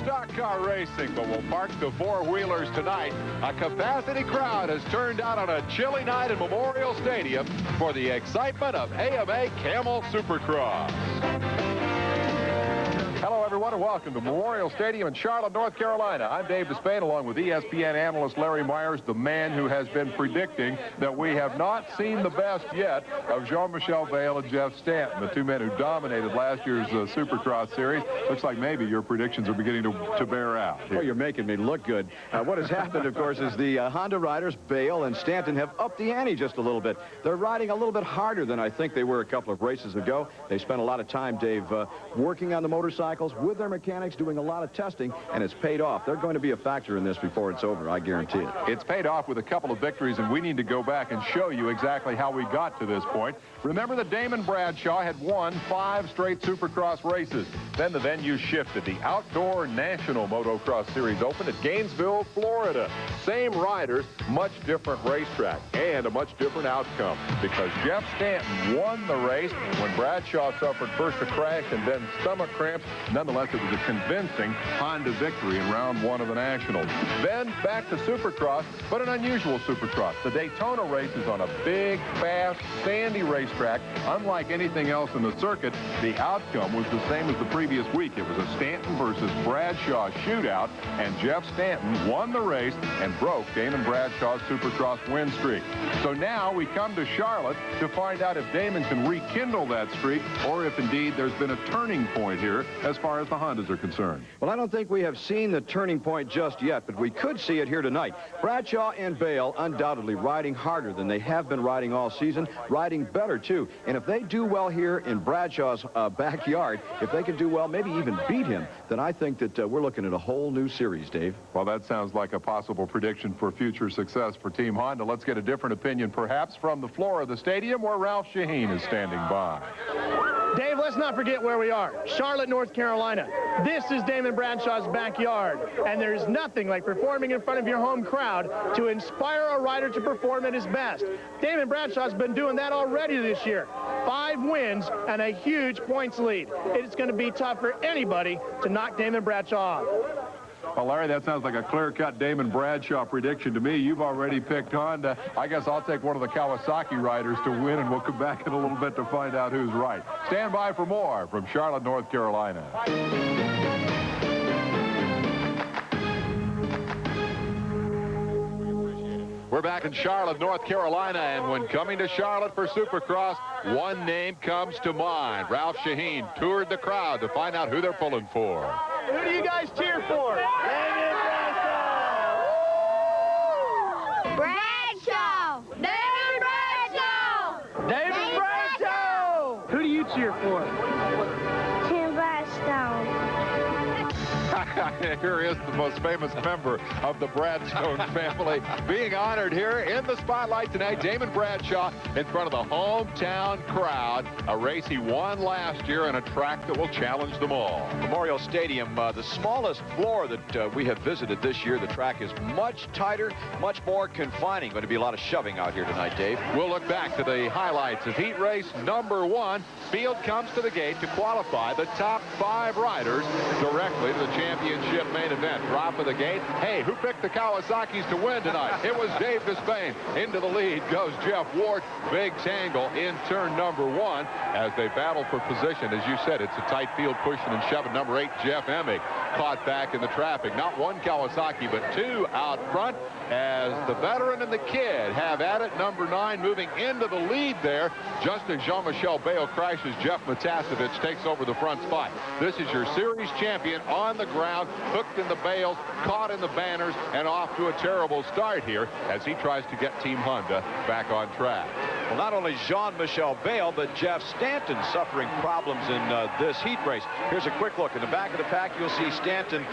stock car racing, but we'll park the four-wheelers tonight. A capacity crowd has turned out on a chilly night at Memorial Stadium for the excitement of AMA Camel Supercross. Hello, everyone, and welcome to Memorial Stadium in Charlotte, North Carolina. I'm Dave Despain, along with ESPN analyst Larry Myers, the man who has been predicting that we have not seen the best yet of Jean-Michel Bayle and Jeff Stanton, the two men who dominated last year's Supercross series. Looks like maybe your predictions are beginning to bear out. Well, you're making me look good. What has happened, of course, is the Honda riders, Bayle and Stanton, have upped the ante just a little bit. They're riding a little bit harder than I think they were a couple of races ago. They spent a lot of time, Dave, working on the motorcycles with their mechanics, doing a lot of testing, and it's paid off. They're going to be a factor in this before it's over, I guarantee it. It's paid off with a couple of victories, and we need to go back and show you exactly how we got to this point. Remember that Damon Bradshaw had won 5 straight Supercross races. Then the venue shifted. The Outdoor National Motocross Series opened at Gainesville, Florida. Same riders, much different racetrack, and a much different outcome, because Jeff Stanton won the race when Bradshaw suffered first a crash and then stomach cramps. Nonetheless, it was a convincing Honda victory in round 1 of the Nationals. Then back to Supercross, but an unusual Supercross. The Daytona race is on a big, fast, sandy racetrack. Unlike anything else in the circuit, the outcome was the same as the previous week. It was a Stanton versus Bradshaw shootout, and Jeff Stanton won the race and broke Damon Bradshaw's Supercross win streak. So now we come to Charlotte to find out if Damon can rekindle that streak, or if indeed there's been a turning point here as far as the Hondas are concerned. Well, I don't think we have seen the turning point just yet, but we could see it here tonight. Bradshaw and Bayle undoubtedly riding harder than they have been riding all season, riding better too. And if they do well here in Bradshaw's backyard, if they can do well, maybe even beat him, then I think that we're looking at a whole new series, Dave. Well, that sounds like a possible prediction for future success for Team Honda. Let's get a different opinion, perhaps, from the floor of the stadium where Ralph Shaheen is standing by. Dave, let's not forget where we are. Charlotte, North Carolina. This is Damon Bradshaw's backyard, and there's nothing like performing in front of your home crowd to inspire a rider to perform at his best. Damon Bradshaw's been doing that already this year. 5 wins and a huge points lead. It's going to be tough for anybody to knock Damon Bradshaw off. Well, Larry, that sounds like a clear-cut Damon Bradshaw prediction to me. You've already picked Honda. I guess I'll take one of the Kawasaki riders to win, and we'll come back in a little bit to find out who's right. Stand by for more from Charlotte, North Carolina. We're back in Charlotte, North Carolina, and when coming to Charlotte for Supercross, one name comes to mind. Ralph Shaheen toured the crowd to find out who they're pulling for. Who do you guys cheer for? Damon Bradshaw! Bradshaw! Damon Bradshaw! Damon Bradshaw! Who do you cheer for? Tim Bradshaw. Here is the most famous member of the Bradstone family being honored here in the spotlight tonight. Damon Bradshaw in front of the hometown crowd. A race he won last year and a track that will challenge them all. Memorial Stadium, the smallest floor that we have visited this year. The track is much tighter, much more confining. Going to be a lot of shoving out here tonight, Dave. We'll look back to the highlights of heat race number 1. Field comes to the gate to qualify the top 5 riders directly to the championship main event. Drop of the gate. Hey, who picked the Kawasaki's to win tonight? It was Dave Despain. Into the lead goes Jeff Ward. Big tangle in turn number 1 as they battle for position. As you said, it's a tight field pushing and shoving. Number 8, Jeff Emig, caught back in the traffic. Not one Kawasaki, but 2 out front as the veteran and the kid have at it. Number 9 moving into the lead there. Just as Jean-Michel Bayle crashes, Jeff Matasevich takes over the front spot. This is your series champion on the ground, hooked in the bales, caught in the banners, and off to a terrible start here as he tries to get Team Honda back on track. Well, not only Jean-Michel Bayle, but Jeff Stanton suffering problems in this heat race. Here's a quick look. In the back of the pack, you'll see Stanton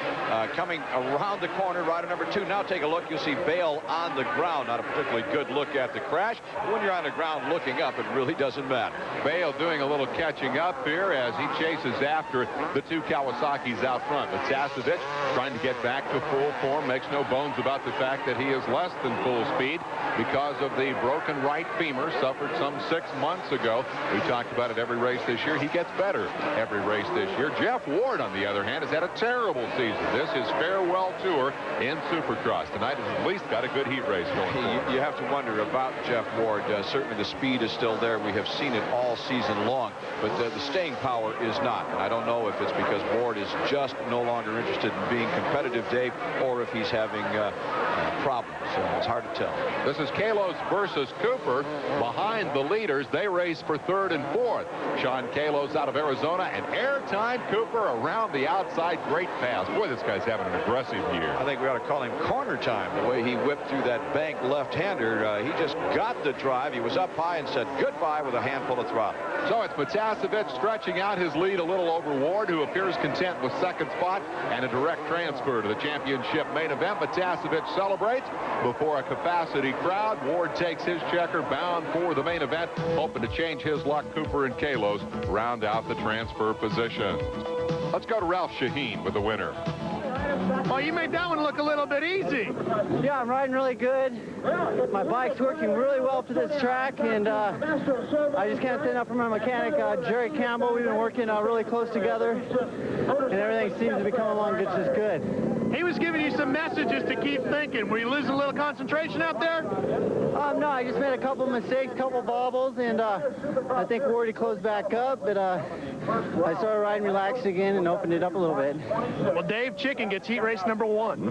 coming around the corner, rider number 2. Now take a look. You'll see Bayle on the ground. Not a particularly good look at the crash. But when you're on the ground looking up, it really doesn't matter. Bayle doing a little catching up here as he chases after the 2 Kawasaki's out front. Matasevich trying to get back to full form. Makes no bones about the fact that he is less than full speed because of the broken right femur suffered some 6 months ago. We talked about it every race this year. He gets better every race this year. Jeff Ward, on the other hand, has had a terrible season. This is farewell tour in Supercross. Tonight has at least got a good heat race going forward. You have to wonder about Jeff Ward. Certainly the speed is still there. We have seen it all season long, but the staying power is not. And I don't know if it's because Ward is just no longer interested in being competitive, Dave, or if he's having problems. It's hard to tell. This is Kalos versus Cooper. Behind the leaders, they race for 3rd and 4th. Sean Kalos out of Arizona, and airtime Cooper around the outside. Great pass. Boy, this guy's having an aggressive year. I think we ought to call him corner time. The way he whipped through that bank left-hander, he just got the drive. He was up high and said goodbye with a handful of throttle. So it's Matasevich stretching out his lead a little over Ward, who appears content with 2nd spot and a direct transfer to the championship main event. Matasevich celebrates before a capacity crowd. Ward takes his checker, bound for the main event, hoping to change his luck. Cooper and Kalos round out the transfer position. Let's go to Ralph Shaheen with the winner. Well, you made that one look a little bit easy. Yeah, I'm riding really good. My bike's working really well to this track, and I just can't stand up for my mechanic, Jerry Campbell. We've been working really close together, and everything seems to be coming along just as good. He was giving you some messages to keep thinking. Were you losing a little concentration out there? No, I just made a couple mistakes, couple bobbles, and I think Wardy closed back up, but I started riding relaxed again and opened it up a little bit. Well, Dave Chicken gets heat race number 1.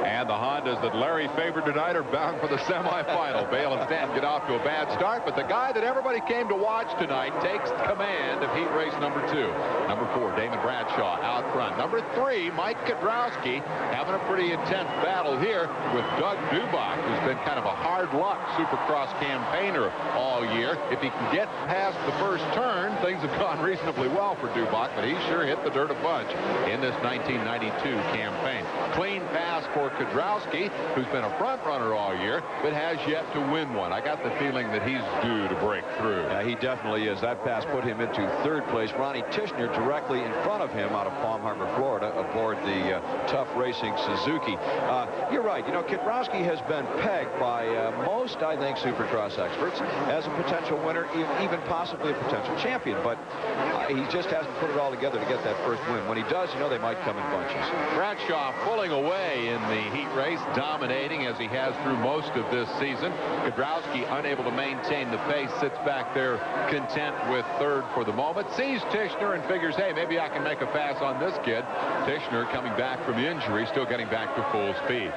And the Hondas that Larry favored tonight are bound for the semifinal. Bale and Stanton get off to a bad start, but the guy that everybody came to watch tonight takes command of heat race number 2. Number 4, Damon Bradshaw out front. Number 3, Mike Kudrowski, having a pretty intense battle here with Doug Dubach, who's been kind of a hard-luck Supercross campaigner all year. If he can get past the first turn, things have gone reasonably well for Dubach, but he sure hit the dirt a bunch in this 1992 campaign. Clean pass for Kudrowski, who's been a front runner all year, but has yet to win one. I got the feeling that he's due to break through. Yeah, he definitely is. That pass put him into 3rd place. Ronnie Tishner directly in front of him out of Palm Harbor, Florida, aboard the Tough Racing Suzuki. You're right. You know, Kudrowski has been pegged by most, I think, Supercross experts as a potential winner, even possibly a potential champion, but he just hasn't put it all together to get that first win. When he does, you know, they might come in bunches. Bradshaw pulling away in the heat race, dominating as he has through most of this season. Kudrowski unable to maintain the pace, sits back there content with 3rd for the moment, sees Tishner and figures, hey, maybe I can make a pass on this kid. Tishner coming back from injury, still getting back to full speed.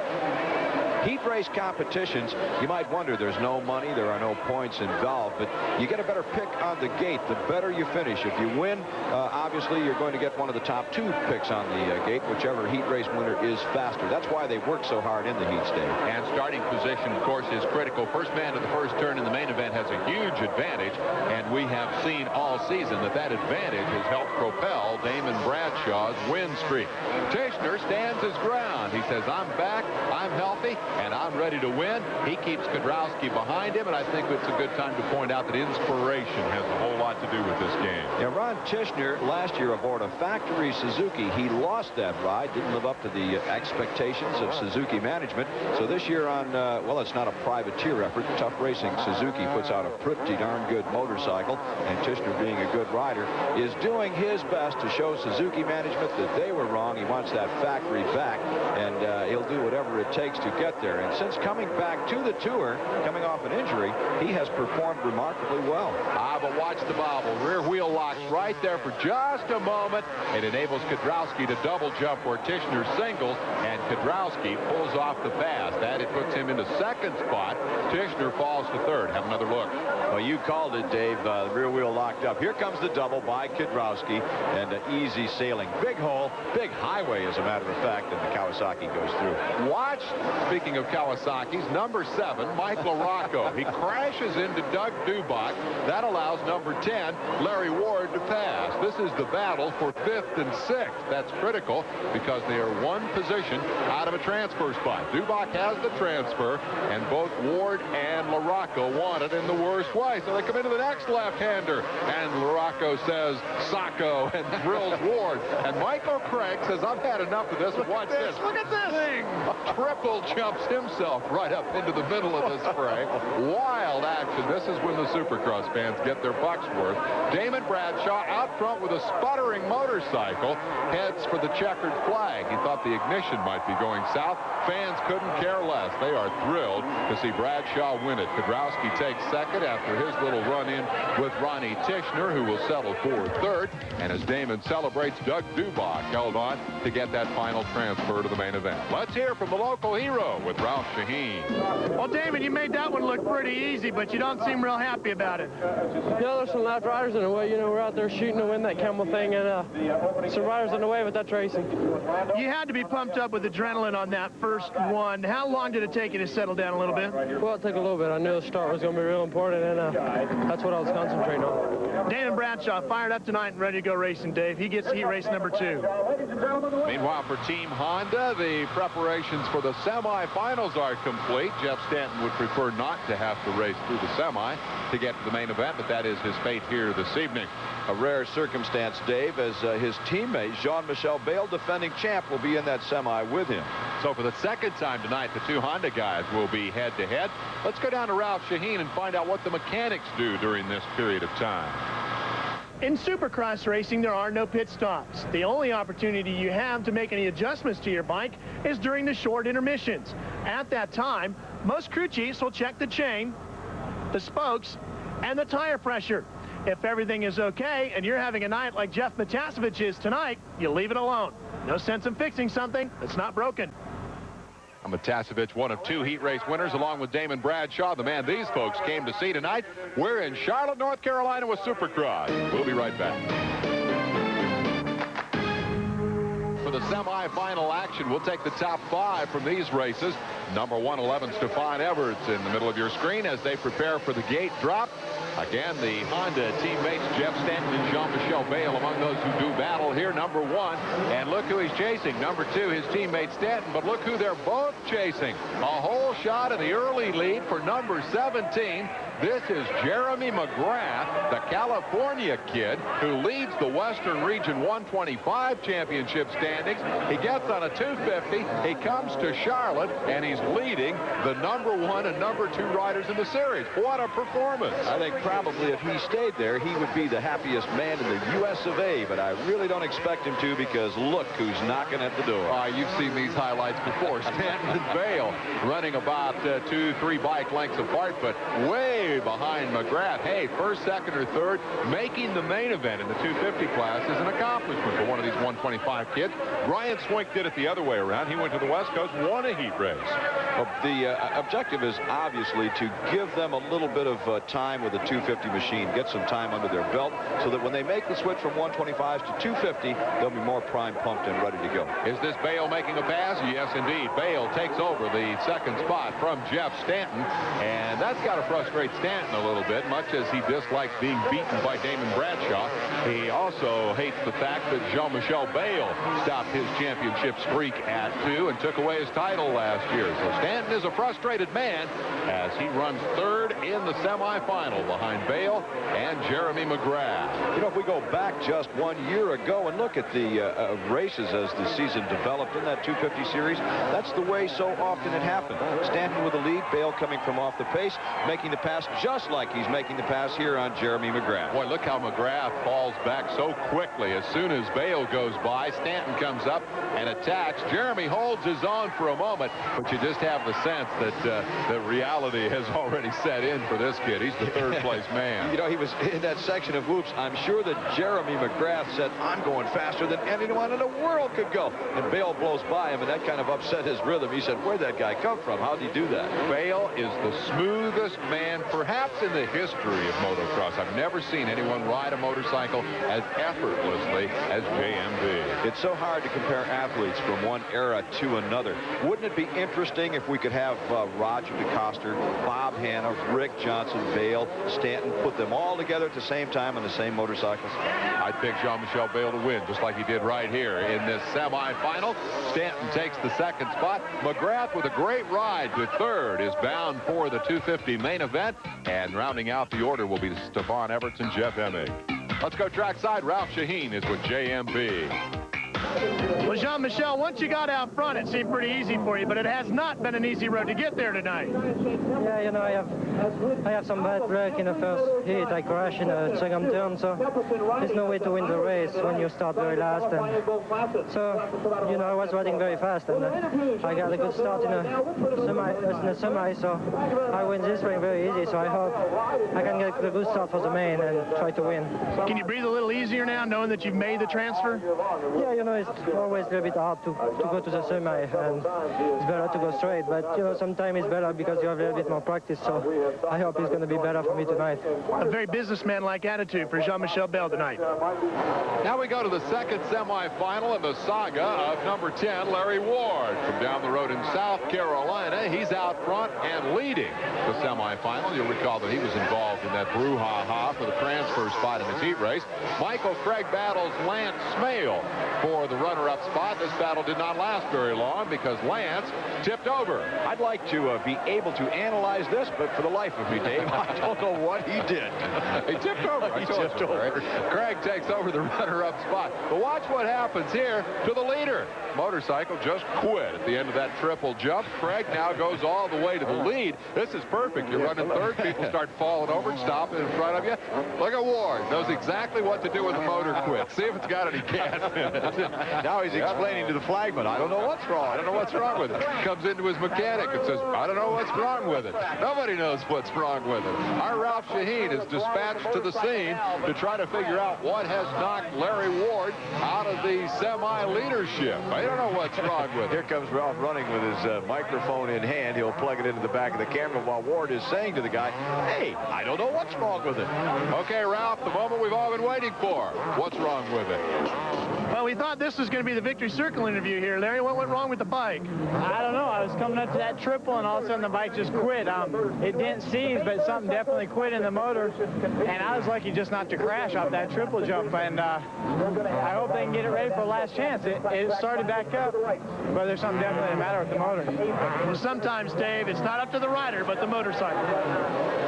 Heat race competitions, you might wonder, there's no money, there are no points involved, but you get a better pick on the gate the better you finish. If you win, obviously you're going to get one of the top 2 picks on the gate, whichever heat race winner is faster. That's why they work so hard in the heats, Dave. And starting position, of course, is critical. First man to the first turn in the main event has a huge advantage, and we have seen all season that advantage has helped propel Damon Bradshaw's win streak. Tishner stands his ground. He says, I'm back, I'm healthy, and I'm ready to win. He keeps Kudrowski behind him, and I think it's a good time to point out that inspiration has a whole lot to do with this game. Yeah, Ron Tishner last year aboard a factory Suzuki, he lost that ride, didn't live up to the expectations of Suzuki management. So this year on, well, it's not a privateer effort. Tough Racing Suzuki puts out a pretty darn good motorcycle, and Tishner, being a good rider, is doing his best to show Suzuki management that they were wrong. He wants that factory back, and he'll do whatever it takes to get there. And since coming back to the tour, coming off an injury, he has performed remarkably well. But watch the bobble. Rear wheel locks right there for just a moment. It enables Kudrowski to double jump where Tishner singles, and Kudrowski pulls off the pass. That it puts him into 2nd spot. Tishner falls to 3rd. Have another look. Well, you called it, Dave. The rear wheel locked up. Here comes the double by Kudrowski, and easy sailing. Big hole, big highway, as a matter of fact, and the Kawasaki goes through. Watch, speaking of Kawasaki's, number 7, Mike LaRocco. He crashes into Doug Dubach. That allows number 10, Larry Ward, to pass. This is the battle for 5th and 6th. That's critical because they are one position out of a transfer spot. Dubach has the transfer, and both Ward and LaRocco want it in the worst way. So they come into the next lap. left-hander. And Larocco says, Sacco, and drills Ward. And Michael Craig says, I've had enough of this. Watch this. Look at this thing. Triple jumps himself right up into the middle of the spray. Wild action. This is when the Supercross fans get their bucks worth. Damon Bradshaw out front with a sputtering motorcycle heads for the checkered flag. He thought the ignition might be going south. Fans couldn't care less. They are thrilled to see Bradshaw win it. Kudrowski takes second after his little run-in with Ronnie Tishner, who will settle for third. And as Damon celebrates, Doug Dubach held on to get that final transfer to the main event. Let's hear from the local hero with Ralph Shaheen. Well, Damon, you made that one look pretty easy, but you don't seem real happy about it. You know, there's some left riders in the way. You know, we're out there shooting to win that Kemmel thing, and some riders in the way, but that's racing. You had to be pumped up with adrenaline on that first one. How long did it take you to settle down a little bit? Well, it took a little bit. I knew the start was going to be real important, and that's what I was concentrating on. Damon Bradshaw fired up tonight and ready to go racing, Dave. He gets heat race number 2. Meanwhile, for Team Honda, the preparations for the semifinals are complete. Jeff Stanton would prefer not to have to race through the semi to get to the main event, but that is his fate here this evening. A rare circumstance, Dave, as his teammate, Jean-Michel Bale, defending champ, will be in that semi with him. So for the second time tonight, the two Honda guys will be head-to-head. Let's go down to Ralph Shaheen and find out what the mechanics do during this period of time. In Supercross racing, there are no pit stops. The only opportunity you have to make any adjustments to your bike is during the short intermissions. At that time, most crew chiefs will check the chain, the spokes, and the tire pressure. If everything is okay and you're having a night like Jeff Matasevich is tonight, you leave it alone. No sense in fixing something that's not broken. Matasevich, one of 2 heat race winners, along with Damon Bradshaw, the man these folks came to see tonight. We're in Charlotte, North Carolina with Supercross. We'll be right back. For the semifinal action, we'll take the top 5 from these races. Number 111, Stefan Everts in the middle of your screen as they prepare for the gate drop. Again, the Honda teammates, Jeff Stanton and Jean-Michel Bale, among those who do battle here. Number 1, and look who he's chasing. Number 2, his teammate Stanton, but look who they're both chasing. A whole shot in the early lead for number 17. This is Jeremy McGrath, the California kid who leads the Western Region 125 championship standings. He gets on a 250. He comes to Charlotte, and he's leading the number 1 and number 2 riders in the series. What a performance. I think probably if he stayed there, he would be the happiest man in the U.S. of A., but I really don't expect him to, because look who's knocking at the door. You've seen these highlights before. Stanton and Bale running about 2-3 bike lengths apart, but way behind McGrath. Hey, first, second, or third, making the main event in the 250 class is an accomplishment for one of these 125 kids. Brian Swink did it the other way around. He went to the West Coast, won a heat race. Well, the objective is obviously to give them a little bit of time with a 250 machine, get some time under their belt, so that when they make the switch from 125s to 250, they'll be more prime pumped and ready to go. Is this Bale making a pass? Yes, indeed. Bale takes over the second spot from Jeff Stanton, and that's got to frustrate Stanton a little bit, much as he dislikes being beaten by Damon Bradshaw. He also hates the fact that Jean-Michel Bale stopped his championship streak at 2 and took away his title last year. So Stanton is a frustrated man as he runs third in the semifinal behind Bale and Jeremy McGrath. You know, if we go back just 1 year ago and look at the races as the season developed in that 250 series, that's the way so often it happened. Stanton with the lead, Bale coming from off the pace, making the pass just like he's making the pass here on Jeremy McGrath. Boy, look how McGrath falls back so quickly. As soon as Bale goes by, Stanton comes up and attacks. Jeremy holds his own for a moment, but you just have the sense that reality has already set in for this kid. He's the third place man. You know, he was in that section of whoops. I'm sure that Jeremy McGrath said, I'm going faster than anyone in the world could go. And Bale blows by him, and that kind of upset his rhythm. He said, where'd that guy come from? How'd he do that? Bale is the smoothest man perhaps in the history of motocross. I've never seen anyone ride a motorcycle as effortlessly as JMB. It's so hard hard to compare athletes from one era to another. Wouldn't it be interesting if we could have Roger DeCoster, Bob Hanna, Rick Johnson, Vail, Stanton, put them all together at the same time on the same motorcycles? I'd pick Jean-Michel Vail to win, just like he did right here in this semifinal. Stanton takes the second spot. McGrath, with a great ride to third, is bound for the 250 main event. And rounding out the order will be Stefan Everts and Jeff Emig. Let's go trackside. Ralph Shaheen is with JMB. Well, Jean-Michel, once you got out front, it seemed pretty easy for you, but it has not been an easy road to get there tonight. Yeah, you know, I have some bad break in the first heat. I crashed in the second turn, so there's no way to win the race when you start very last. And so, you know, I was riding very fast, and I got a good start in the semi, so I win this ring very easy. So I hope I can get a good start for the main and try to win. Can you breathe a little easier now, knowing that you've made the transfer? Yeah, you know, it's always a little bit hard to go to the semi, and it's better to go straight. But, you know, sometimes it's better because you have a little bit more practice. So I hope it's going to be better for me tonight. A very businessman-like attitude for Jean-Michel Vail tonight. Now we go to the second semifinal in the saga of number 10, Larry Ward. From down the road in South Carolina, he's out front and leading the semifinal. You'll recall that he was involved in that brouhaha for the transfer spot in his heat race. Michael Craig battles Lance Smale for the runner-up spot. This battle did not last very long because Lance tipped over. I'd like to be able to analyze this, but for the life of me, Dave, I don't know what he did. He tipped over. He tipped over. Right? Craig takes over the runner-up spot. But watch what happens here to the leader. Motorcycle just quit at the end of that triple jump. Craig now goes all the way to the lead. This is perfect. You're running third. People start falling over and stopping in front of you. Look at Ward. Knows exactly what to do when the motor quits. See if it's got any gas in it. Now he's explaining to the flagman, I don't know what's wrong. I don't know what's wrong with it. Comes into his mechanic and says, I don't know what's wrong with it. Nobody knows what's wrong with it. Our Ralph Shaheen is dispatched to the scene to try to figure out what has knocked Larry Ward out of the semi-leadership. I don't know what's wrong with it. Here comes Ralph running with his microphone in hand. He'll plug it into the back of the camera while Ward is saying to the guy, hey, I don't know what's wrong with it. Okay, Ralph, the moment we've all been waiting for. What's wrong with it? Well, we thought this was going to be the Victory Circle interview here, Larry. What went wrong with the bike? I don't know. I was coming up to that triple, and all of a sudden the bike just quit. It didn't seize, but something definitely quit in the motor. And I was lucky just not to crash off that triple jump. And I hope they can get it ready for last chance. It started back up, but there's something definitely the matter with the motor. Well, sometimes, Dave, it's not up to the rider, but the motorcycle.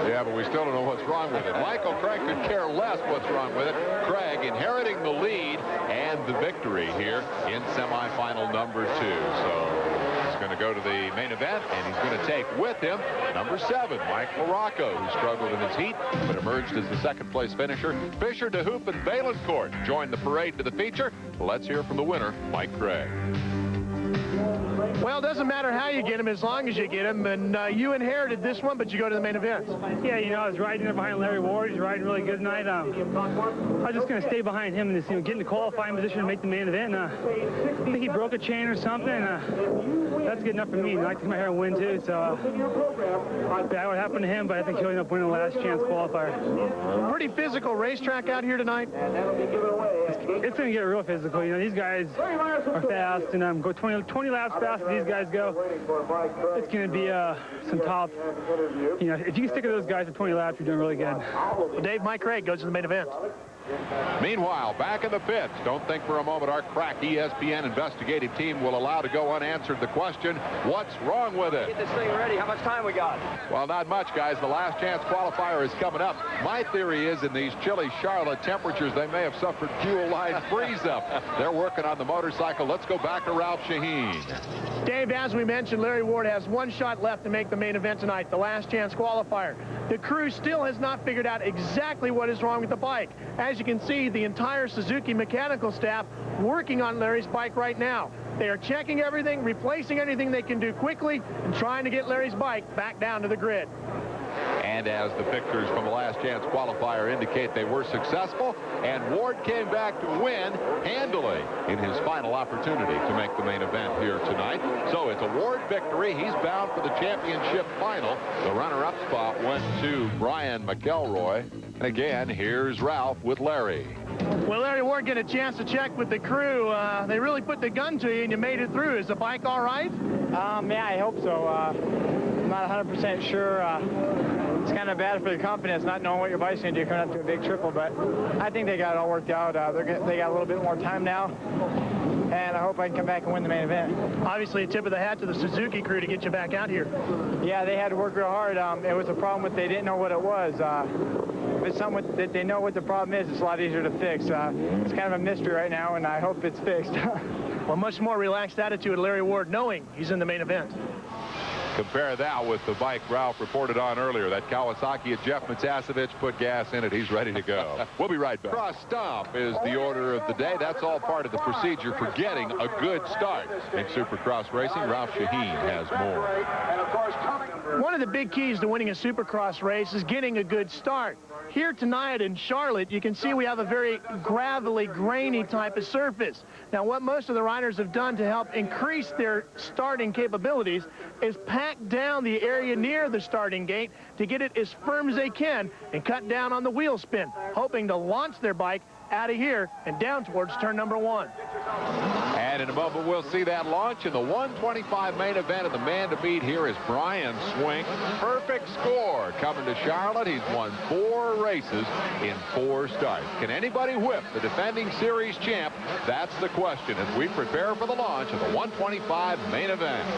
Yeah, but we still don't know what's wrong with it. Michael Craig could care less what's wrong with it. Craig inheriting the lead and the victory here in semifinal number 2. So he's going to go to the main event, and he's going to take with him number 7, Mike Morocco, who struggled in his heat but emerged as the second-place finisher. Fisher, DeHoop, and Valencourt joined the parade to the feature. Let's hear from the winner, Mike Craig. Well, it doesn't matter how you get him as long as you get him. And you inherited this one, but you go to the main event. Yeah, you know, I was riding there behind Larry Ward. He's riding really good tonight. I was just going to stay behind him and just, get in the qualifying position to make the main event. I think he broke a chain or something. That's good enough for me. I took my hair and win, too. So that would happen to him, but I think he'll end up winning the last chance qualifier. Pretty physical racetrack out here tonight. It's going to get real physical. These guys are fast, and go 20 laps fast as these guys go. It's going to be some top. If you can stick with those guys for 20 laps, you're doing really good. Well, Dave, Mike Craig goes to the main event. Meanwhile, back in the pits, don't think for a moment our crack ESPN investigative team will allow to go unanswered the question, what's wrong with it? Get this thing ready. How much time we got? Well, not much, guys. The last chance qualifier is coming up. My theory is in these chilly Charlotte temperatures, they may have suffered fuel line freeze-up. They're working on the motorcycle. Let's go back to Ralph Shaheen. Dave, as we mentioned, Larry Ward has one shot left to make the main event tonight, the last chance qualifier. The crew still has not figured out exactly what is wrong with the bike. As you can see, the entire Suzuki mechanical staff working on Larry's bike right now. They are checking everything, replacing anything they can do quickly, and trying to get Larry's bike back down to the grid. And as the pictures from the last chance qualifier indicate, they were successful, and Ward came back to win handily in his final opportunity to make the main event here tonight. So it's a Ward victory. He's bound for the championship final. The runner-up spot went to Brian McElroy. And again, here's Ralph with Larry. Well, Larry Ward get a chance to check with the crew. They really put the gun to you and you made it through. Is the bike all right? Yeah, I hope so. I'm not 100% sure. It's kind of bad for the confidence not knowing what your bike's going to do coming up to a big triple, but I think they got it all worked out. They got a little bit more time now, and I hope I can come back and win the main event. Obviously, a tip of the hat to the Suzuki crew to get you back out here. Yeah, they had to work real hard. It was a problem that they didn't know what it was. If it's something that they know what the problem is, it's a lot easier to fix. It's kind of a mystery right now, and I hope it's fixed. Well, much more relaxed attitude, Larry Ward, knowing he's in the main event. Compare that with the bike Ralph reported on earlier. That Kawasaki at Jeff Matasevich put gas in it. He's ready to go. We'll be right back. Cross stomp is the order of the day. That's all part of the procedure for getting a good start in Supercross racing. Ralph Shaheen has more. One of the big keys to winning a Supercross race is getting a good start. Here tonight in Charlotte, you can see we have a very gravelly, grainy type of surface. Now, what most of the riders have done to help increase their starting capabilities is pack down the area near the starting gate to get it as firm as they can and cut down on the wheel spin, hoping to launch their bike out of here and down towards turn number 1. And in a moment, we'll see that launch in the 125 main event. And the man to beat here is Brian Swink. Perfect score coming to Charlotte. He's won 4 races in 4 starts. Can anybody whip the defending series champ? That's the question as we prepare for the launch of the 125 main event.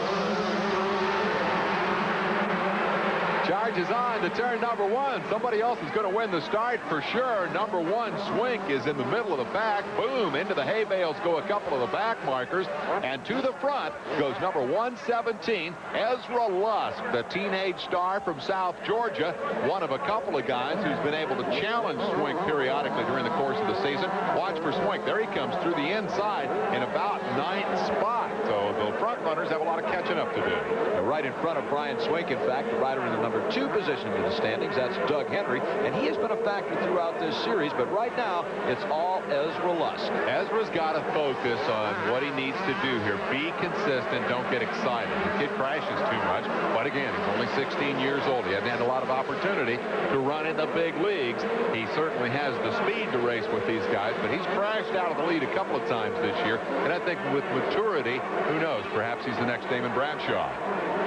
Charge is on to turn number 1. Somebody else is going to win the start for sure. Number 1, Swink, is in the middle of the pack. Boom, into the hay bales go a couple of the back markers. And to the front goes number 117, Ezra Lusk, the teenage star from South Georgia. One of a couple of guys who's been able to challenge Swink periodically during the course of the season. Watch for Swink. There he comes through the inside in about 9th spot. So the front runners have a lot of catching up to do. Right in front of Brian Swink, in fact, the rider in the number 2 position in the standings. That's Doug Henry, and he has been a factor throughout this series, but right now it's all Ezra Lusk. Ezra's got to focus on what he needs to do here. Be consistent. Don't get excited. The kid crashes too much, but again, he's only 16 years old. He hasn't had a lot of opportunity to run in the big leagues. He certainly has the speed to race with these guys, but he's crashed out of the lead a couple of times this year, and I think with maturity, who knows, perhaps he's the next Damon Bradshaw.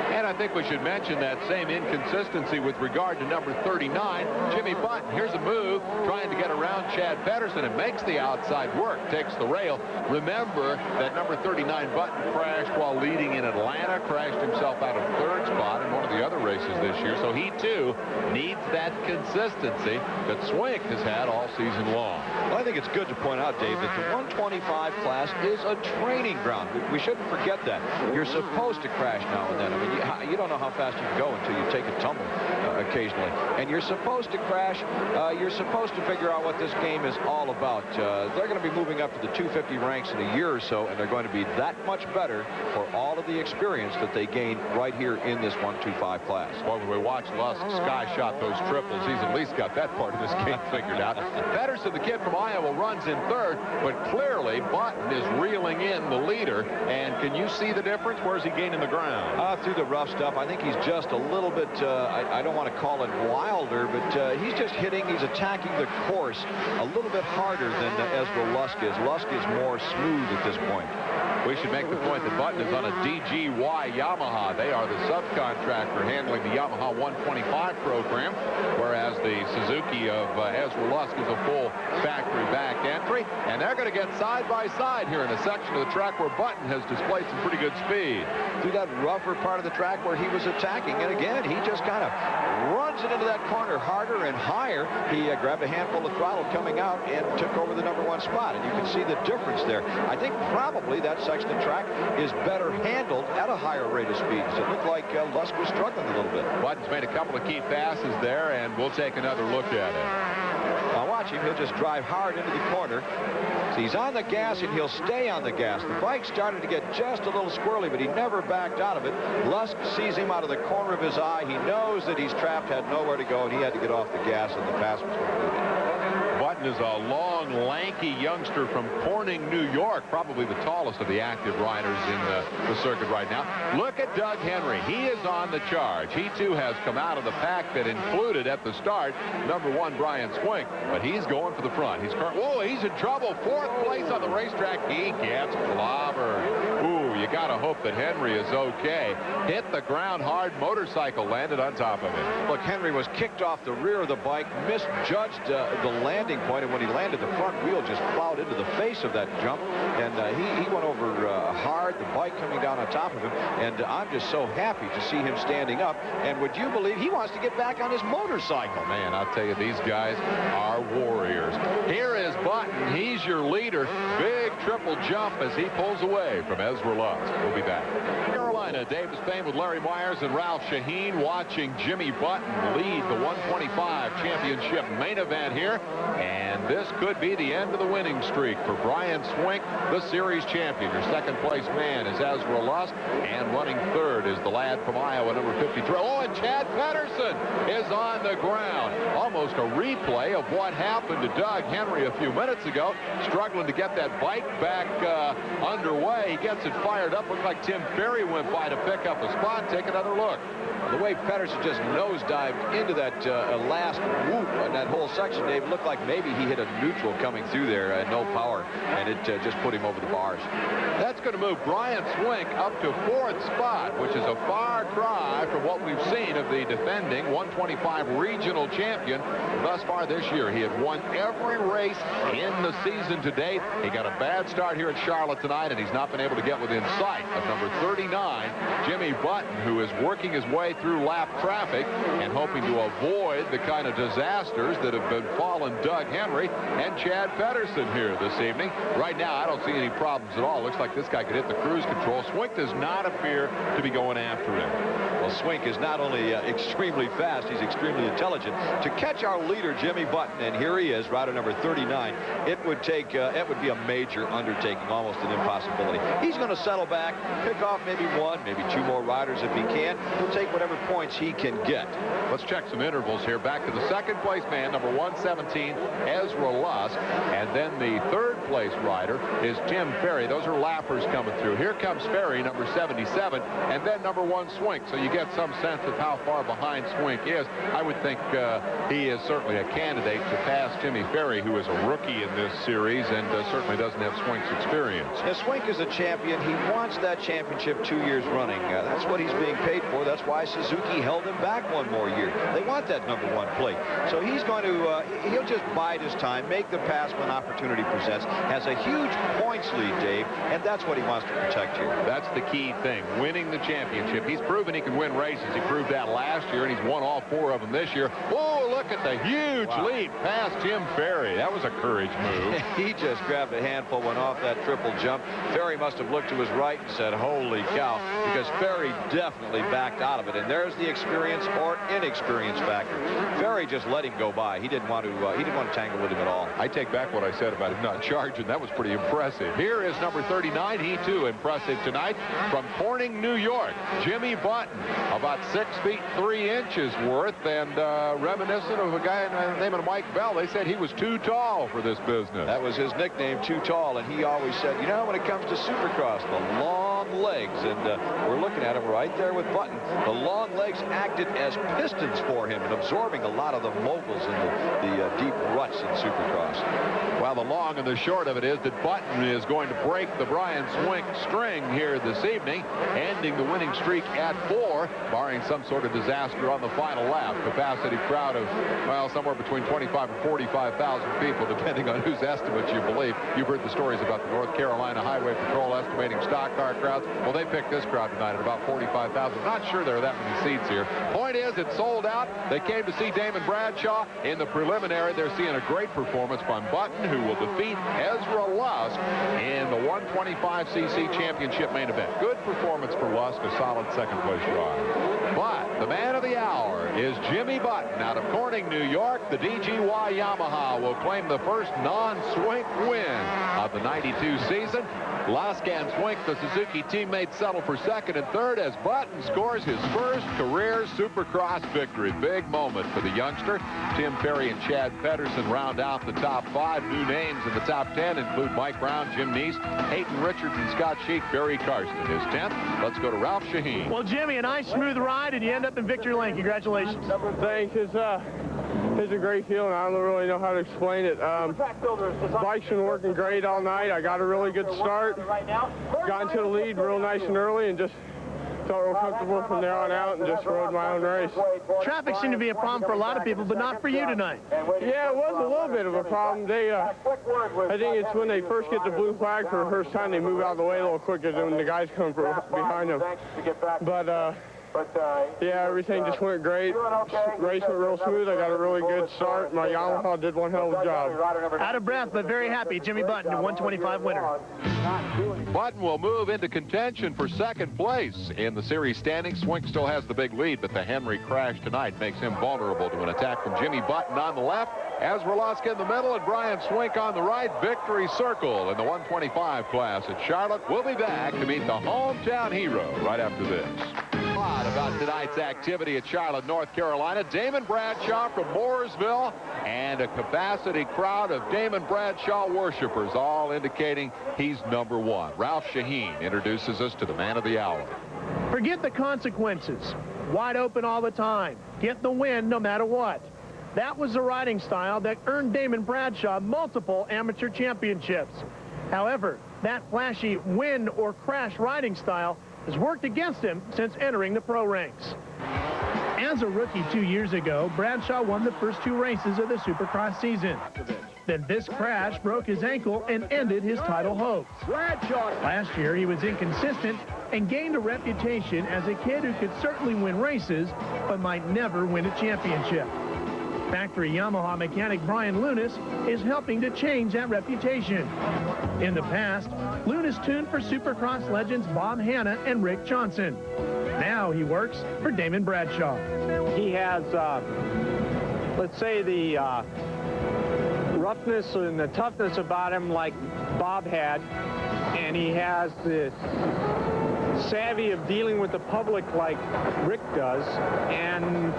And I think we should mention that same inconsistency with regard to number 39, Jimmy Button. Here's a move trying to get around Chad Pedersen and makes the outside work, takes the rail. Remember that number 39 Button crashed while leading in Atlanta, crashed himself out of 3rd spot in one of the other races this year. So he, too, needs that consistency that Swink has had all season long. Well, I think it's good to point out, Dave, that the 125 class is a training ground. We shouldn't forget that. You're supposed to crash now and then. I mean, you don't know how fast you can go until you take a tumble occasionally. And you're supposed to crash. You're supposed to figure out what this game is all about. They're going to be moving up to the 250 ranks in a year or so, and they're going to be that much better for all of the experience that they gain right here in this 125 class. Well, when we watch Lusk sky shot those triples, he's at least got that part of this game figured out. Pedersen, the kid from Iowa, runs in 3rd, but clearly Button is reeling in the leader. And can you see the difference? Where's he gaining the ground? Through the rough stuff. I think he's just a little bit, I don't want to call it wilder, but he's just he's attacking the course a little bit harder than Ezra Lusk is. Lusk is more smooth at this point. We should make the point that Button is on a DGY Yamaha. They are the subcontractor handling the Yamaha 125 program, whereas the Suzuki of Ezra Lusk is a full factory back entry. And they're going to get side by side here in a section of the track where Button has displayed some pretty good speed. Through that rougher part of the track where he was attacking, and again, he just kind of runs it into that corner harder and higher. He grabbed a handful of throttle coming out and took over the number 1 spot, and you can see the difference there. I think probably that section of track is better handled at a higher rate of speed. So it looked like Lusk was struggling a little bit. Button's made a couple of key passes there, and we'll take another look at it. Now watch him. He'll just drive hard into the corner. So he's on the gas, and he'll stay on the gas. The bike started to get just a little squirrely, but he never backed out of it. Lusk sees him out of the corner of his eye. He knows that he's trapped, had nowhere to go, and he had to get off the gas, and the pass was completed. Button is a long, lanky youngster from Corning, New York, probably the tallest of the active riders in the circuit right now. Look at Doug Henry. He is on the charge. He, too, has come out of the pack that included at the start #1 Brian Swink, but he's going for the front. He's in trouble. 4th place on the racetrack. He gets clobbered. Ooh, you got to hope that Henry is okay. Hit the ground hard. Motorcycle landed on top of him. Look, Henry was kicked off the rear of the bike, misjudged the landing point, and when he landed, the front wheel just plowed into the face of that jump, and he went over hard, the bike coming down on top of him, and I'm just so happy to see him standing up. And would you believe he wants to get back on his motorcycle? Man, I'll tell you, these guys are warriors. Here is Button. He's your leader. Big triple jump as he pulls away from Ezra Lusk. We'll be back. Carolina, Davis Payne with Larry Myers and Ralph Shaheen watching Jimmy Button lead the 125 championship main event here. And this could be the end of the winning streak for Brian Swink, the series champion. Your second place man is Ezra Lusk, and running third is the lad from Iowa, number 53. Oh, and Chad Pedersen is on the ground. Almost a replay of what happened to Doug Henry a few minutes ago, struggling to get that bike back underway. He gets it fired up. Looks like Tim Ferry went by to pick up a spot. Take another look. The way Pedersen just nosedived into that last whoop on that whole section, Dave, it looked like maybe he hit a neutral coming through there, no power, and it just put him over the bars. That's going to move Brian Swink up to 4th spot, which is a far cry from what we've seen of the defending 125 regional champion thus far this year. He had won every race in the season to date. He got a bad start here at Charlotte tonight, and he's not been able to get within sight of number 39, Jimmy Button, who is working his way through lap traffic and hoping to avoid the kind of disasters that have befallen Doug Henry and Chad Pedersen here this evening. Right now, I don't see any problems at all. Looks like this guy could hit the cruise control. Swink does not appear to be going after him. Well, Swink is not only extremely fast, he's extremely intelligent. To catch our leader, Jimmy Button, and here he is, rider number 39, it would be a major undertaking, almost an impossibility. He's going to settle back, pick off maybe 1, maybe 2 more riders if he can. He'll take whatever points he can get. Let's check some intervals here. Back to the second place man, number 117, Ezra Lusk. And then the third place rider is Tim Ferry. Those are lappers coming through. Here comes Ferry, number 77, and then number 1, Swink. So you get some sense of how far behind Swink is. I would think he is certainly a candidate to pass Jimmy Ferry, who is a rookie in this series and certainly doesn't have Swink's experience. Now, Swink is a champion. He wants that championship 2 years running. That's what he's being paid for. That's why Suzuki held him back 1 more year. They want that number 1 plate. So he's going to, he'll just bide his time, make the pass when opportunity presents. Has a huge points lead, Dave, and that's what he wants to protect here. That's the key thing, winning the championship. He's proven he can win races. He proved that last year, and he's won all 4 of them this year. Oh, look at the huge lead past Tim Ferry. That was a courage move. He just grabbed a handful, went off that triple jump. Ferry must have looked to his right and said, holy cow, because Ferry definitely backed out of it. And there's the experience or inexperience factor. Ferry just let him go by. He didn't want to tangle with him at all. I take back what I said about him not charging. That was pretty impressive. Here is number 39. He, too, impressive tonight from Corning, New York. Jimmy Button, about 6 feet 3 inches worth, and reminiscent of a guy named Mike Bell. They said he was too tall for this business. That was his nickname, Too Tall, and he always said, you know, when it comes to supercross, the long legs, and we're looking at him right there with Button. The long legs acted as pistons for him and absorbing a lot of the moguls and the deep ruts in supercross. Well, the long and the short of it is that Button is going to break the Brian Swink string here this evening, ending the winning streak at 4, barring some sort of disaster on the final lap. Capacity crowd of, well, somewhere between 25 and 45,000 people, depending on whose estimates you believe. You've heard the stories about the North Carolina Highway Patrol estimating stock car crowds. Well, they picked this crowd tonight at about 45,000. Not sure there are that many seats here. Point is, it's sold out. They came to see Damon Bradshaw. In the preliminary, they're seeing a great performance from Button, who will defeat Ezra Lusk in the 125cc championship main event. Good performance for Lusk, a solid second-place ride. But the man of the hour is Jimmy Button out of Corning, New York. The DGY Yamaha will claim the first non-Swink win of the '92 season. Lusk and Swink, the Suzuki teammates settle for second and third as Button scores his first career Supercross victory. Big moment for the youngster. Tim Perry and Chad Pedersen round out the top 5. New names in the top 10 include Mike Brown, Jim Neese, Hayden Richardson, Scott Sheik, Barry Karsten is 10th. Let's go to Ralph Shaheen. Well, Jimmy, a nice smooth ride, and you end up in victory lane. Congratulations. Thanks. It's a great feeling. I don't really know how to explain it. Bike's been working great all night. I got a really good start. Got into the lead real nice and early and just felt real comfortable from there on out and just rode my own race. Traffic seemed to be a problem for a lot of people, but not for you tonight. Yeah, it was a little bit of a problem. I think it's when they first get the blue flag for the first time, they move out of the way a little quicker than when the guys come from behind them. But yeah, everything just went great. Race went real smooth. I got a really good start. My Yamaha did one hell of a job. Out of breath, but very happy. Jimmy Button, a 125 winner. Button will move into contention for second place in the series standings. Swink still has the big lead, but the Henry crash tonight makes him vulnerable to an attack from Jimmy Button on the left. Ezra Lusk in the middle and Brian Swink on the right. Victory circle in the 125 class at Charlotte. We'll be back to meet the hometown hero right after this. About tonight's activity at Charlotte, North Carolina. Damon Bradshaw from Mooresville and a capacity crowd of Damon Bradshaw worshipers, all indicating he's number one. Ralph Shaheen introduces us to the man of the hour. Forget the consequences. Wide open all the time. Get the win no matter what. That was the riding style that earned Damon Bradshaw multiple amateur championships. However, that flashy win or crash riding style has worked against him since entering the pro ranks. As a rookie 2 years ago, Bradshaw won the first 2 races of the Supercross season. Then this crash broke his ankle and ended his title hopes. Last year, he was inconsistent and gained a reputation as a kid who could certainly win races, but might never win a championship. Factory Yamaha mechanic Brian Lunas is helping to change that reputation. In the past, Lunas tuned for Supercross legends Bob Hanna and Rick Johnson. Now he works for Damon Bradshaw. He has, let's say, the roughness and the toughness about him like Bob had, and he has the savvy of dealing with the public like Rick does, and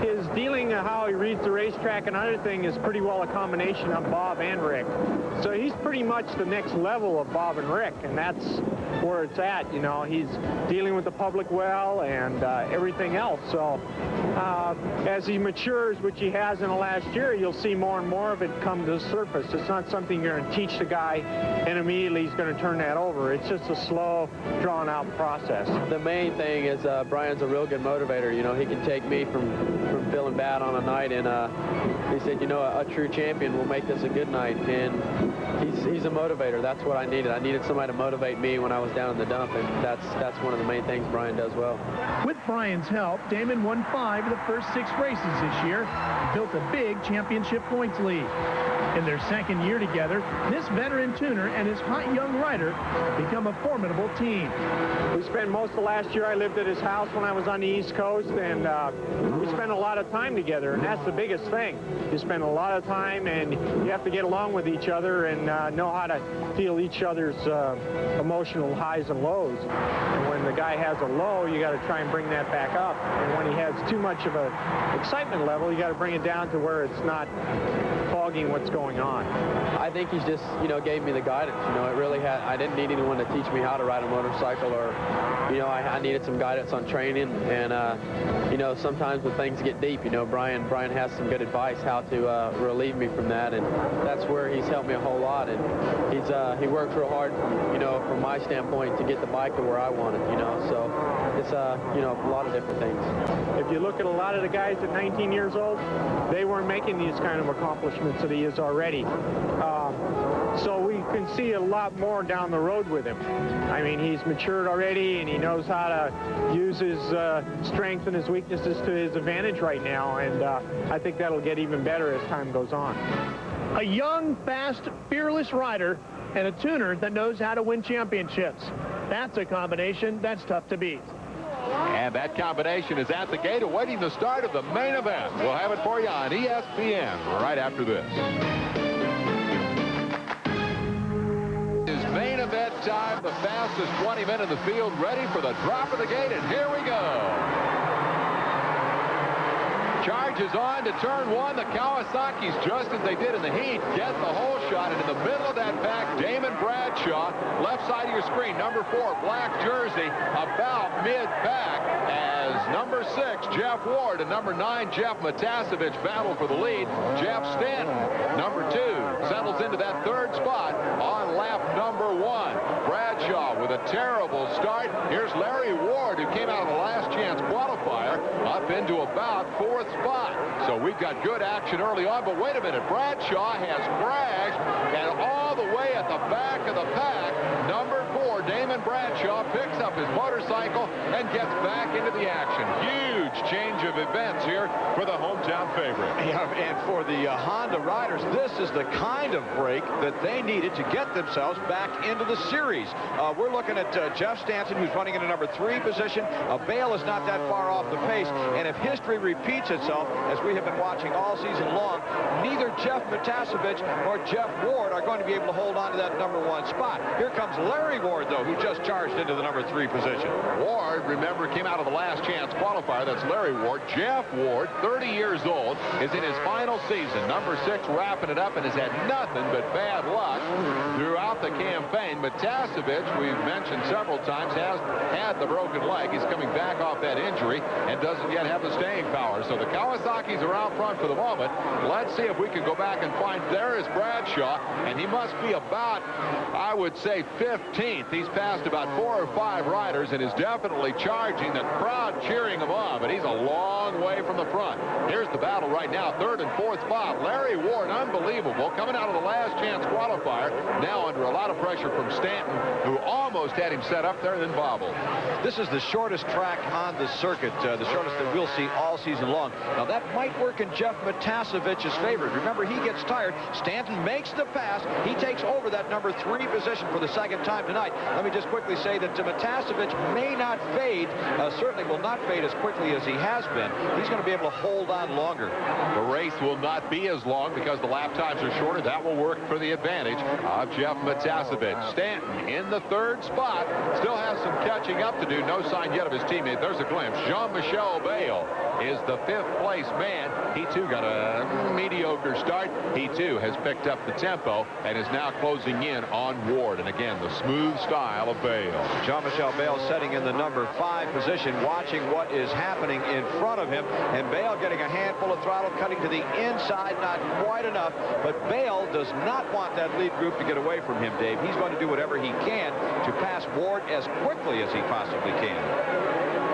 his dealing of how he reads the racetrack and other thing is pretty well a combination of Bob and Rick. So he's pretty much the next level of Bob and Rick, and that's where it's at. You know, he's dealing with the public well and everything else. So as he matures, which he has in the last year, you'll see more and more of it come to the surface. It's not something you're going to teach the guy and immediately he's going to turn that over. It's just a slow, drawn-out process. The main thing is Brian's a real good motivator. You know, he can take me from feeling bad on a night, and he said, you know, a true champion will make this a good night, and he's a motivator. That's what I needed. I needed somebody to motivate me when I was down in the dump, and that's one of the main things Brian does well. With Brian's help, Damon won 5 of the first 6 races this year and built a big championship points lead. In their second year together, this veteran tuner and his hot young rider become a formidable team. We spent most of last year, I lived at his house when I was on the East Coast, and we spent a lot of time together, and that's the biggest thing. You spend a lot of time, and you have to get along with each other and know how to feel each other's emotional highs and lows. And when the guy has a low, you got to try and bring that back up. And when he has too much of a excitement level, you got to bring it down to where it's not fogging what's going on. I think he's just, you know, gave me the guidance. You know, it really had, I didn't need anyone to teach me how to ride a motorcycle, or, you know, I needed some guidance on training. And, you know, sometimes when things get deep, you know, Brian has some good advice how to relieve me from that. And that's where he's helped me a whole lot. And he works real hard, you know, from my standpoint to get the bike to where I want it, you know. So it's, you know, a lot of different things. If you look at a lot of the guys at 19 years old, they weren't making these kind of accomplishments that he is already. So we can see a lot more down the road with him. I mean, he's matured already, and he knows how to use his strength and his weaknesses to his advantage right now, and I think that'll get even better as time goes on. A young, fast, fearless rider and a tuner that knows how to win championships. That's a combination that's tough to beat. And that combination is at the gate awaiting the start of the main event. We'll have it for you on ESPN right after this. Main event time, the fast fastest 20 men in the field, ready for the drop of the gate, and here we go. Charges on to turn one. The Kawasaki's, just as they did in the heat, get the whole shot. And in the middle of that pack, Damon Bradshaw, left side of your screen, number 4, black jersey, about mid-pack, as number 6, Jeff Ward, and number 9, Jeff Matasevich battle for the lead. Jeff Stanton, number 2, settles into that third spot on lap number 1. Bradshaw with a terrible start. Here's Larry Ward, who came out of the last chance qualifier, up into about 4th spot. So we've got good action early on, but wait a minute. Bradshaw has crashed, and all the way at the back of the pack, number 4, Damon Bradshaw, picks up his motorcycle and gets back into the action. Huge change of events here for the hometown favorite. Yeah, and for the Honda riders, this is the kind of break that they needed to get themselves back into the series. We're looking at Jeff Stanton, who's running in a number 3 position. Bale is not that far off the pace, and if history repeats itself, as we have been watching all season long, neither Jeff Matasevich nor Jeff Ward are going to be able to hold on to that number 1 spot. Here comes Larry Ward, though, who just charged into the number 3 position. Ward, remember, came out of the last chance qualifier. That's Larry Ward. Jeff Ward, 30 years old, is in his final season. Number 6, wrapping it up, and has had nothing but bad luck throughout the campaign. Matasevich, we've mentioned several times, has had the broken leg. He's coming back off that injury and doesn't yet have the staying power. So the Kawasaki's are out front for the moment. Let's see if we can go back and find. There is Bradshaw, and he must be about, I would say, 15th. He's passed about 4 or 5 riders and is definitely charging. The crowd cheering him on, but he's a long way from the front. Here's the battle right now, 3rd and 4th spot. Larry Ward, unbelievable, coming out of the last chance qualifier, now under a lot of pressure from Stanton, who almost had him set up there and then bobbled. This is the shortest track on the circuit, the shortest that we'll see all season long. Now, that might work in Jeff Matasevich's favor. Remember, he gets tired. Stanton makes the pass. He takes over that number 3 position for the second time tonight. Let me just quickly say that Matasevich may not fade, certainly will not fade as quickly as he has been. He's going to be able to hold on longer. The race will not be as long because the lap times are shorter. That will work for the advantage of Jeff Matasevich. Stanton in the 3rd spot. Still has some catching up to do. No sign yet of his teammate. There's a glimpse. Jean-Michel Bale is the 5th place man. He too got a mediocre start. He too has picked up the tempo and is now closing in on Ward. And again, the smooth style of Bale. Jean-Michel Bale setting in the number 5 position, watching what is happening in front of him, and Bale getting a handful of throttle, cutting to the inside, not quite enough, but Bale does not want that lead group to get away from him, Dave. He's going to do whatever he can to pass Ward as quickly as he possibly can.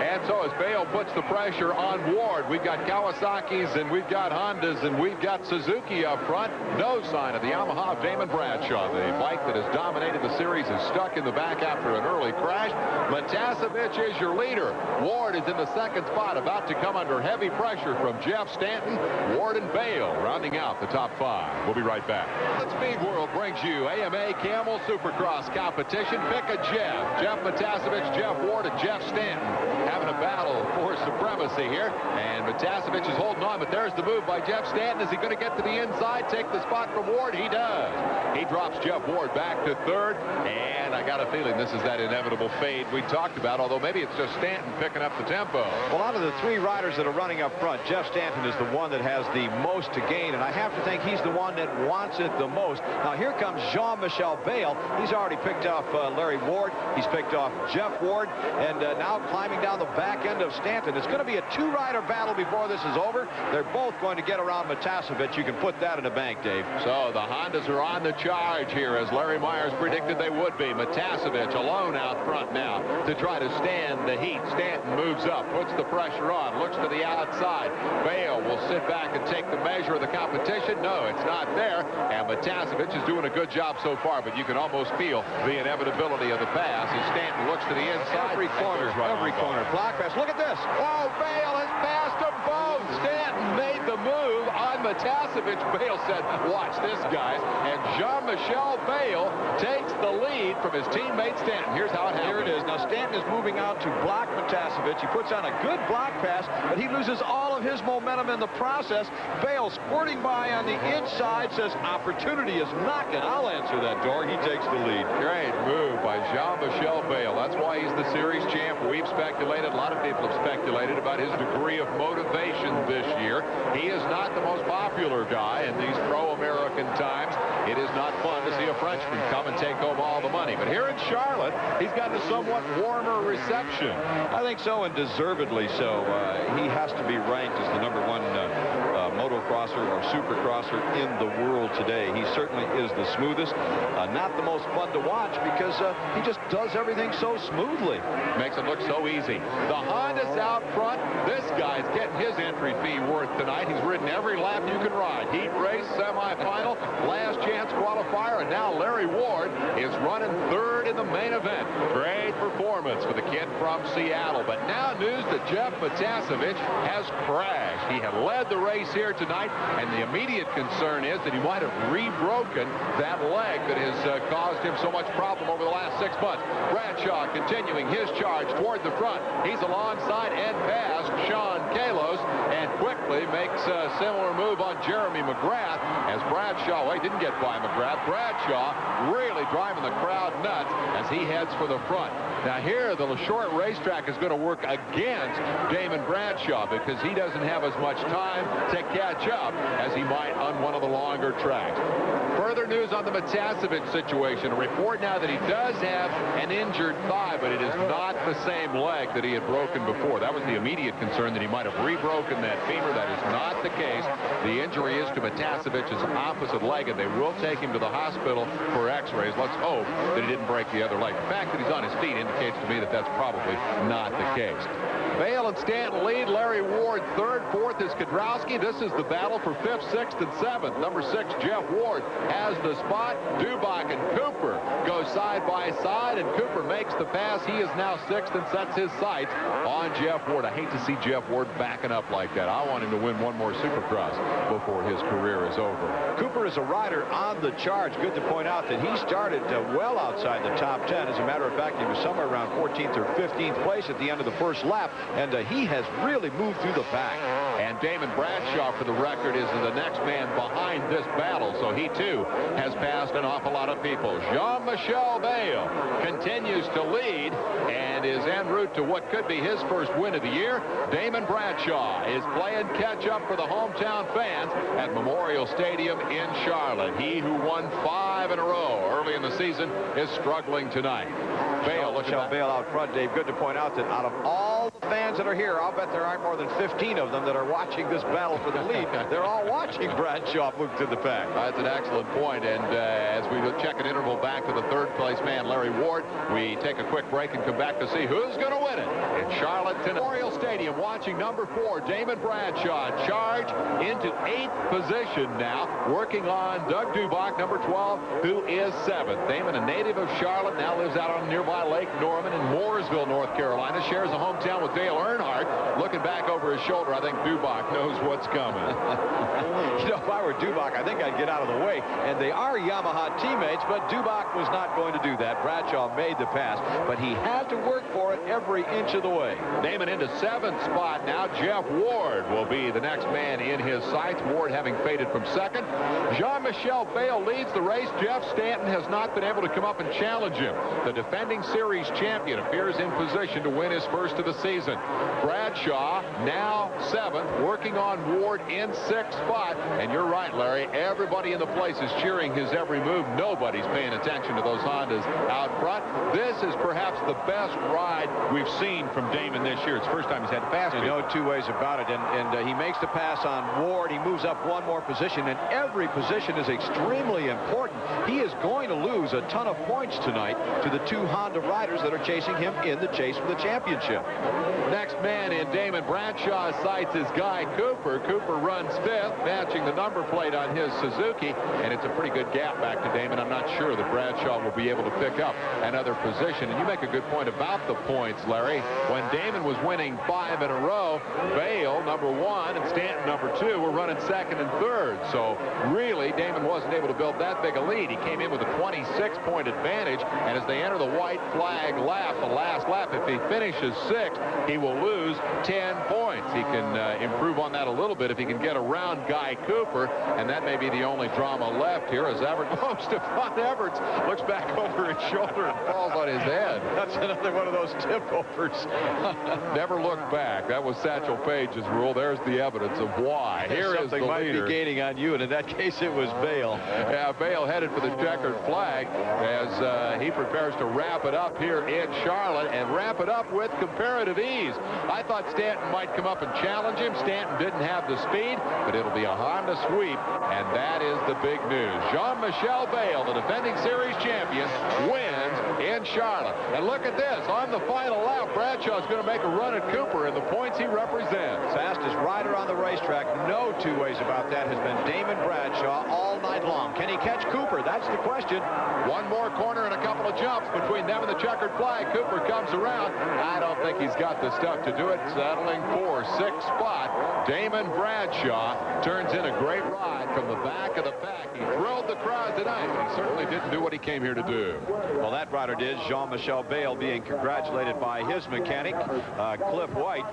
And so as Bale puts the pressure on Ward, we've got Kawasaki's and we've got Hondas and we've got Suzuki up front. No sign of the Yamaha of Damon Bradshaw. The bike that has dominated the series is stuck in the back after an early crash. Matasevich is your leader. Ward is in the 2nd spot, about to come under heavy pressure from Jeff Stanton. Ward and Bale rounding out the top 5. We'll be right back. The Speed World brings you AMA Camel Supercross competition. Pick a Jeff Matasevich, Jeff Ward, and Jeff Stanton having a battle for supremacy here, and Matasevich is holding on, but there's the move by Jeff Stanton. Is he going to get to the inside, take the spot from Ward? He does. He drops Jeff Ward back to 3rd, and I got a feeling this is that inevitable fade we talked about, although maybe it's just Stanton picking up the tempo. Well, out of the 3 riders that are running up front, Jeff Stanton is the one that has the most to gain, and I have to think he's the one that wants it the most. Now, here comes Jean-Michel Bale. He's already picked off Larry Ward. He's picked off Jeff Ward, and now climbing down the back end of Stanton. It's going to be a 2-rider battle before this is over. They're both going to get around Matasevich. You can put that in the bank, Dave. So the Hondas are on the charge here, as Larry Myers predicted they would be. Matasevich alone out front now to try to stand the heat. Stanton moves up, puts the pressure on, looks to the outside. Bale will sit back and take the measure of the competition. No, it's not there. And Matasevich is doing a good job so far, but you can almost feel the inevitability of the pass as Stanton looks to the inside. Every corner. Block pass. Look at this. Oh, Bale has passed them both. Stanton made the move on Matasevich. Bale said, watch this, guys. And Jean-Michel Bale takes the lead from his teammate Stanton. Here's how it happened. Here it is. Now, Stanton is moving out to block Matasevich. He puts on a good block pass, but he loses all of his momentum in the process. Bale squirting by on the inside, says, opportunity is knocking. I'll answer that door. He takes the lead. Great move by Jean-Michel Bale. That's why he's the series champ. We've speculated, a lot of people have speculated about his degree of motivation this year. He is not the most popular guy in these pro-American times. It is not fun to see a Frenchman come and take home all the money. But here in Charlotte, he's got a somewhat warmer reception. I think so, and deservedly so. He has to be ranked as the #1 motocrosser or supercrosser in the world today. He certainly is the smoothest. Not the most fun to watch because he just does everything so smoothly. Makes it look so easy. The Honda's out front. This guy's getting his entry fee worth tonight. He's ridden every lap you can ride. Heat race, semifinal, last chance qualifier, and now Larry Ward is running third in the main event. Great performance for the kid from Seattle. But now news that Jeff Matasevich has crashed. He had led the race here tonight, and the immediate concern is that he might have rebroken that leg that has caused him so much problem over the last 6 months. Bradshaw continuing his charge toward the front. He's alongside and past Sean Kalos, and quickly makes a similar move on Jeremy McGrath as Bradshaw, well, he didn't get by McGrath. Bradshaw really driving the crowd nuts as he heads for the front. Now here, the short racetrack is going to work against Damon Bradshaw because he doesn't have as much time to catch up as he might on one of the longer tracks. Further news on the Matasevich situation. A report now that he does have an injured thigh, but it is not the same leg that he had broken before. That was the immediate concern, that he might have rebroken that femur. That is not the case. The injury is to Matasevich's opposite leg, and they will take him to the hospital for x-rays. Let's hope that he didn't break the other leg. The fact that he's on his feet indicates to me that that's probably not the case. Bale and Stanton lead. Larry Ward third. Fourth is Kedrowski. This is the battle for 5th, 6th, and 7th. Number 6, Jeff Ward, has the spot. Dubach and Cooper go side by side, and Cooper makes the pass. He is now 6th and sets his sights on Jeff Ward. I hate to see Jeff Ward backing up like that. I want him to win one more Supercross before his career is over. Cooper is a rider on the charge. Good to point out that he started well outside the top 10. As a matter of fact, he was somewhere around 14th or 15th place at the end of the first lap, and he has really moved through the pack. And Damon Bradshaw, for the record, is the next man behind this battle, so he too has passed an awful lot of people. Jean-Michel Bale continues to lead and is en route to what could be his first win of the year. Damon Bradshaw is playing catch-up for the hometown fans at Memorial Stadium in Charlotte. He who won 5 in a row early in the season is struggling tonight. Bale, Bale out front, Dave. Good to point out that out of all the fans that are here, I'll bet there aren't more than 15 of them that are watching this battle for the lead. They're all watching Bradshaw move to the pack. That's an excellent point. And as we check an interval back to the third place man, Larry Ward, we take a quick break and come back to see who's going to win it in Charlotte tonight. Memorial Stadium, watching number 4, Damon Bradshaw, charge into 8th position now, working on Doug Dubach, number 12, who is 7th. Damon, a native of Charlotte, now lives out on nearby Lake Norman in Mooresville, North Carolina, shares a hometown with Dale Earnhardt. Looking back over his shoulder, I think Dubach knows what's coming. You know, if I were Dubach, I think I'd get out of the way. And they are Yamaha teammates, but Dubach was not going to do that. Bradshaw made the pass, but he had to work for it every inch of the way. Damon into 7th spot now. Jeff Ward will be the next man in his sights. Ward having faded from 2nd. Jean-Michel Bale leads the race. Jeff Stanton has not been able to come up and challenge him. The defending series champion appears in position to win his first of the season. Bradshaw now 7th, working on Ward in 6th spot. And you're right, Larry, everybody in the place is cheering his every move. Nobody's paying attention to those Hondas out front. This is perhaps the best ride we've seen from Damon this year. It's the first time he's had to pass. No two ways about it. And he makes the pass on Ward. He moves up one more position, and every position is extremely important. He is going to lose a ton of points tonight to the 2 Honda riders that are chasing him in the chase for the championship. Next man in Damon Bradshaw's sights is Guy Cooper. Cooper runs 5th, matching the number plate on his Suzuki, and it's a pretty good gap back to Damon. I'm not sure that Bradshaw will be able to pick up another position. And you make a good point about the points, Larry. When Damon was winning 5 in a row, Bale, number 1, and Stanton, number 2, were running second and third. So really, Damon wasn't able to build that big a lead. He came in with a 26-point advantage, and as they enter the white flag lap, the last lap, if he finishes 6th, he will lose 10 points. He can improve on that a little bit if he can get around Guy Cooper, and that may be the only drama left here as Stephon Everts looks back over his shoulder and falls on his head. That's another one of those tip-overs. Never look back. That was Satchel Paige's rule. There's the evidence of why. Here is the leader. Something might be gaining on you, and in that case, it was Bale. Yeah, Bale headed for the checkered flag as he prepares to wrap it up here in Charlotte and wrap it up with comparative ease. I thought Stanton might come up and challenge him. Stanton didn't have the speed, but it'll be a Honda sweep, and that is the big news. Jean-Michel Bale, the defending series champion, wins in Charlotte. And look at this. On the final lap, Bradshaw's going to make a run at Cooper in the points he represents. Fastest rider on the racetrack, no two ways about that, has been Damon Bradshaw all night long. Can he catch Cooper? That's the question. One more corner and a couple of jumps between them and the checkered flag. Cooper comes around. I don't think he's got the stuff to do it. Settling for 6th spot. Damon Bradshaw turns in a great ride from the back of the pack. He thrilled the crowd tonight, but he certainly didn't do what he came here to do. Well, that rider did. Jean-Michel Bale being congratulated by his mechanic, Cliff White.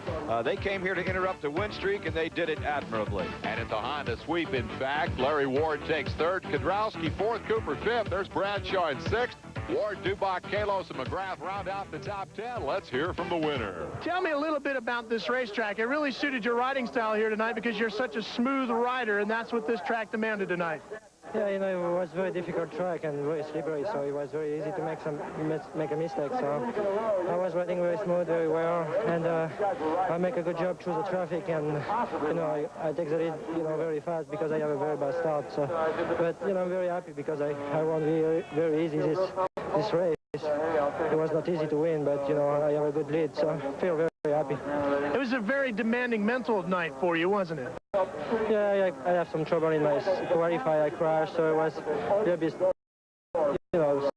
They came here to interrupt the win streak, and they did it admirably. And it's a Honda sweep, in fact. Larry Ward takes 3rd, Kedrowski 4th, Cooper 5th. There's Bradshaw in 6th. Ward, Dubach, Kalos, and McGrath round out the top 10. Let's hear from the winner. Tell me a little bit about this racetrack. It really suited your riding style here tonight because you're such a smooth rider, and that's what this track demanded tonight. Yeah, you know, it was a very difficult track and very slippery, so it was very easy to make a mistake. So I was riding very smooth, very well, and I make a good job through the traffic, and you know, I take the lead, you know, very fast because I have a very bad start. So, but you know, I'm very happy because I won very easy this race. It was not easy to win, but you know, I have a good lead, so I feel very happy. It was a very demanding mental night for you, wasn't it? Yeah, I have some trouble in my qualify. I crashed, so it was a little bit, you know,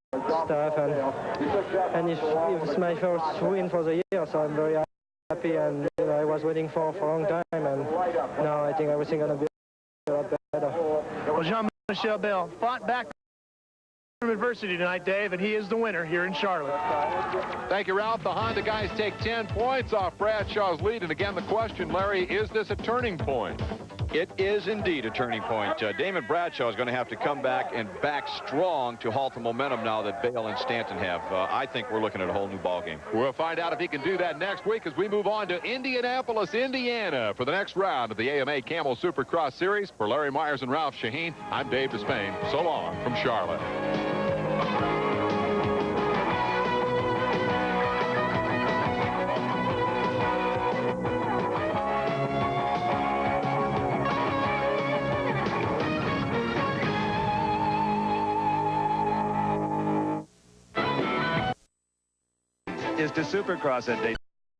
stuff, and it's my first win for the year, so I'm very happy, and you know, I was waiting for a long time, and now I think everything's gonna be a lot better. Well, Jean-Michel Bale fought back from adversity tonight, Dave, and he is the winner here in Charlotte. Thank you, Ralph. The Honda guys take 10 points off Bradshaw's lead. And again, the question, Larry, is this a turning point? It is indeed a turning point. Damon Bradshaw is going to have to come back and back strong to halt the momentum now that Bale and Stanton have. I think we're looking at a whole new ballgame. We'll find out if he can do that next week as we move on to Indianapolis, Indiana for the next round of the AMA Camel Supercross Series. For Larry Myers and Ralph Shaheen, I'm Dave Despain. So long from Charlotte. Is to Supercross at Daytona.